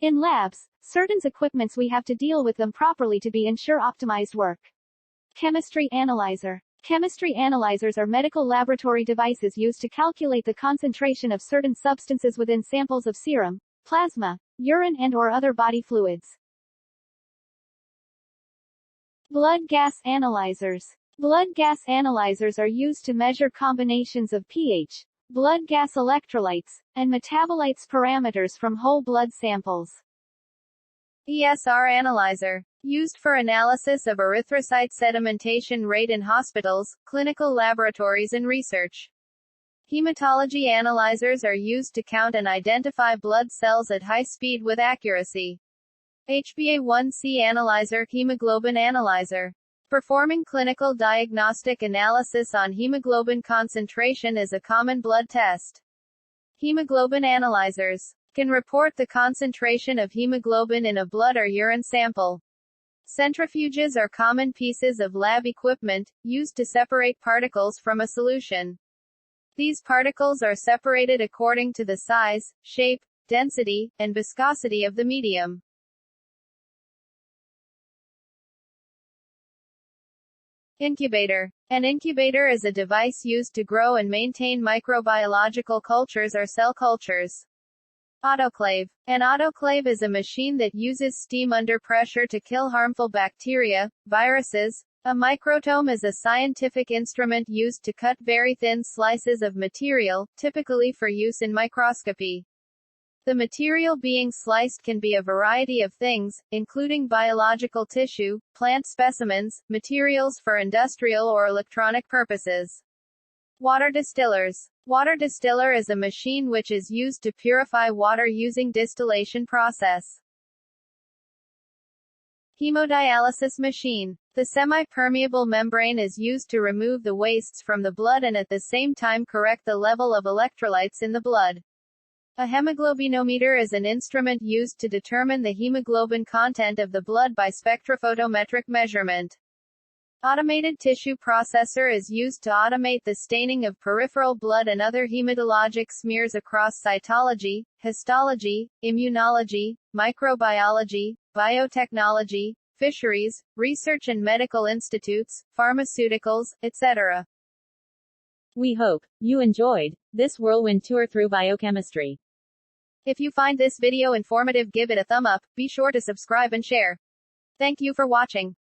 In labs, certain equipments we have to deal with them properly to be ensure optimized work. Chemistry analyzer. Chemistry analyzers are medical laboratory devices used to calculate the concentration of certain substances within samples of serum, plasma, urine and/or other body fluids. Blood gas analyzers. Blood gas analyzers are used to measure combinations of pH, blood gas electrolytes, and metabolites parameters from whole blood samples. ESR analyzer. Used for analysis of erythrocyte sedimentation rate in hospitals, clinical laboratories and research. Hematology analyzers are used to count and identify blood cells at high speed with accuracy. HbA1c analyzer. Hemoglobin analyzer. Performing clinical diagnostic analysis on hemoglobin concentration is a common blood test. Hemoglobin analyzers can report the concentration of hemoglobin in a blood or urine sample. Centrifuges are common pieces of lab equipment, used to separate particles from a solution. These particles are separated according to the size, shape, density, and viscosity of the medium. Incubator. An incubator is a device used to grow and maintain microbiological cultures or cell cultures. Autoclave. An autoclave is a machine that uses steam under pressure to kill harmful bacteria, viruses. A microtome is a scientific instrument used to cut very thin slices of material, typically for use in microscopy. The material being sliced can be a variety of things, including biological tissue, plant specimens, materials for industrial or electronic purposes. Water distillers. Water distiller is a machine which is used to purify water using distillation process. Hemodialysis machine. The semi-permeable membrane is used to remove the wastes from the blood and at the same time correct the level of electrolytes in the blood. A hemoglobinometer is an instrument used to determine the hemoglobin content of the blood by spectrophotometric measurement. Automated tissue processor is used to automate the staining of peripheral blood and other hematologic smears across cytology, histology, immunology, microbiology, biotechnology, fisheries, research and medical institutes, pharmaceuticals, etc. We hope you enjoyed this whirlwind tour through biochemistry. If you find this video informative, give it a thumb up, be sure to subscribe and share. Thank you for watching.